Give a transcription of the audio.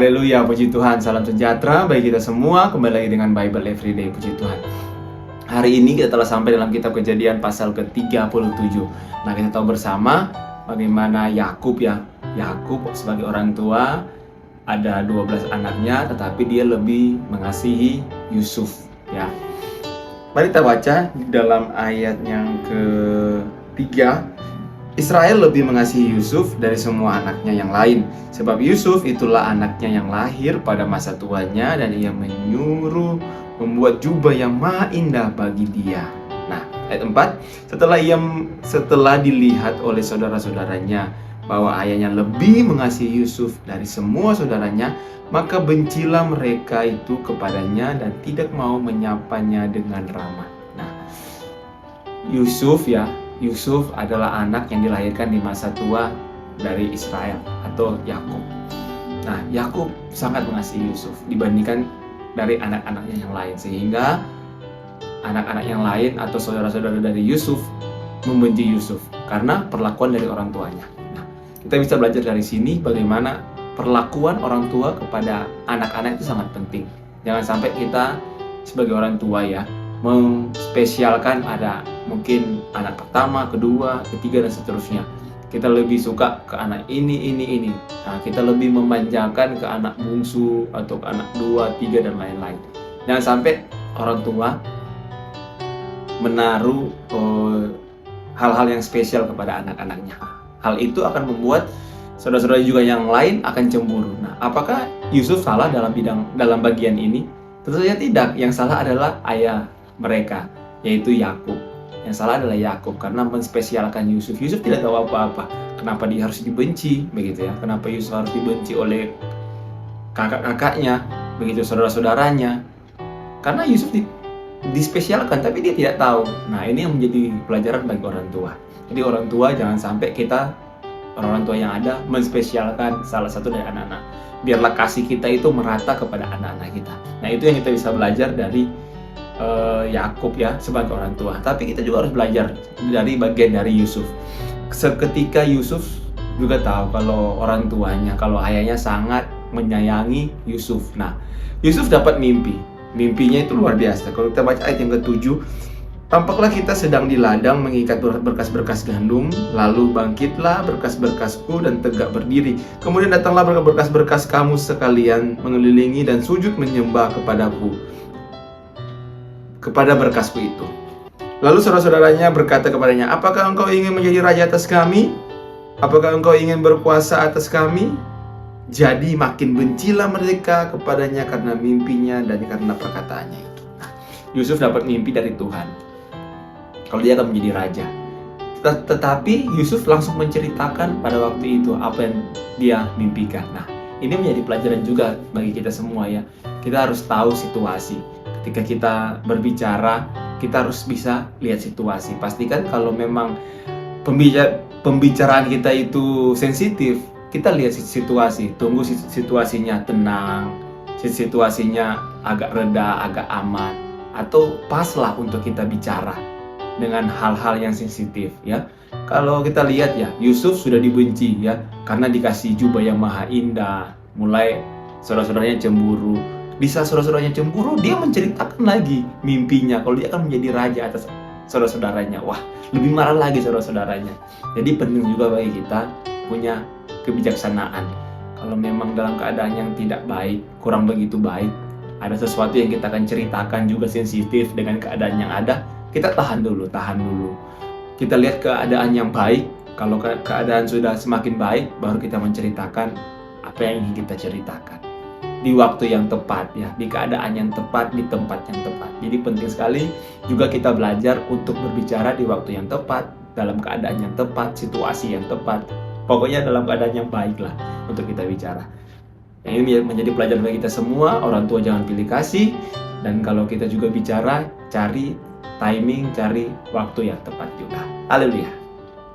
Haleluya, puji Tuhan. Salam sejahtera bagi kita semua. Kembali lagi dengan Bible Everyday, puji Tuhan. Hari ini kita telah sampai dalam kitab Kejadian pasal ke-37. Nah, kita tahu bersama bagaimana Yakub sebagai orang tua ada 12 anaknya, tetapi dia lebih mengasihi Yusuf, ya. Mari kita baca di dalam ayat yang ke-3. Israel lebih mengasihi Yusuf dari semua anaknya yang lain, sebab Yusuf itulah anaknya yang lahir pada masa tuanya, dan ia menyuruh membuat jubah yang maha indah bagi dia. Nah, ayat 4, setelah dilihat oleh saudara-saudaranya bahwa ayahnya lebih mengasihi Yusuf dari semua saudaranya, maka bencilah mereka itu kepadanya dan tidak mau menyapanya dengan ramah. Nah, Yusuf adalah anak yang dilahirkan di masa tua dari Israel atau Yakub. Nah, Yakub sangat mengasihi Yusuf dibandingkan dari anak-anaknya yang lain, sehingga anak-anak yang lain atau saudara-saudara dari Yusuf membenci Yusuf karena perlakuan dari orang tuanya. Nah, kita bisa belajar dari sini bagaimana perlakuan orang tua kepada anak-anak itu sangat penting. Jangan sampai kita sebagai orang tua memspesialkan ada mungkin anak pertama, kedua, ketiga, dan seterusnya. Kita lebih suka ke anak ini. Nah, kita lebih memanjakan ke anak bungsu atau ke anak 2, 3, dan lain-lain. Jangan sampai orang tua menaruh hal-hal yang spesial kepada anak-anaknya. Hal itu akan membuat saudara-saudara juga yang lain akan cemburu. Nah, apakah Yusuf salah dalam bagian ini? Tentu saja tidak. Yang salah adalah ayah mereka, yaitu Yakub. Yang salah adalah Yakub karena menspesialkan Yusuf. Yusuf tidak tahu apa-apa. Kenapa dia harus dibenci, begitu ya? Kenapa Yusuf harus dibenci oleh kakak-kakaknya, begitu saudara-saudaranya? Karena Yusuf dispesialkan, tapi dia tidak tahu. Nah, ini yang menjadi pelajaran bagi orang tua. Jadi orang tua jangan sampai kita, orang tua yang ada, menspesialkan salah satu dari anak-anak. Biarlah kasih kita itu merata kepada anak-anak kita. Nah, itu yang kita bisa belajar dari Yakub sebagai orang tua. Tapi kita juga harus belajar dari bagian dari Yusuf. Seketika Yusuf juga tahu kalau orang tuanya, kalau ayahnya sangat menyayangi Yusuf. Nah, Yusuf dapat mimpi. Mimpinya itu luar biasa. Kalau kita baca ayat yang ke-7, tampaklah kita sedang di ladang mengikat berkas-berkas gandum, lalu bangkitlah berkas-berkasku dan tegak berdiri. Kemudian datanglah berkas-berkas kamu sekalian mengelilingi dan sujud menyembah kepada berkasku itu. Lalu saudara-saudaranya berkata kepadanya, apakah engkau ingin menjadi raja atas kami? Apakah engkau ingin berkuasa atas kami? Jadi makin bencilah mereka kepadanya karena mimpinya dan karena perkataannya itu. Nah, Yusuf dapat mimpi dari Tuhan kalau dia akan menjadi raja. Tetapi Yusuf langsung menceritakan pada waktu itu apa yang dia mimpikan. Nah, ini menjadi pelajaran juga bagi kita semua ya. Kita harus tahu situasi. Ketika kita berbicara, kita harus bisa lihat situasi. Pastikan kalau memang pembicaraan kita itu sensitif, kita lihat situasi. Tunggu situasinya tenang, situasinya agak reda, agak aman, atau paslah untuk kita bicara dengan hal-hal yang sensitif ya. Kalau kita lihat ya, Yusuf sudah dibenci ya karena dikasih jubah yang maha indah. Mulai saudara-saudaranya cemburu. Di saat saudara-saudaranya cemburu, dia menceritakan lagi mimpinya kalau dia akan menjadi raja atas saudara-saudaranya. Wah, lebih marah lagi saudara-saudaranya. Jadi penting juga bagi kita punya kebijaksanaan. Kalau memang dalam keadaan yang tidak baik, kurang begitu baik, ada sesuatu yang kita akan ceritakan juga sensitif dengan keadaan yang ada, kita tahan dulu. Kita lihat keadaan yang baik. Kalau keadaan sudah semakin baik, baru kita menceritakan apa yang ingin kita ceritakan di waktu yang tepat ya, di keadaan yang tepat, di tempat yang tepat. Jadi penting sekali juga kita belajar untuk berbicara di waktu yang tepat, dalam keadaan yang tepat, situasi yang tepat. Pokoknya dalam keadaan yang baik lah untuk kita bicara. Yang ini menjadi pelajaran bagi kita semua. Orang tua jangan pilih kasih, dan kalau kita juga bicara, cari timing, cari waktu yang tepat juga. Haleluya.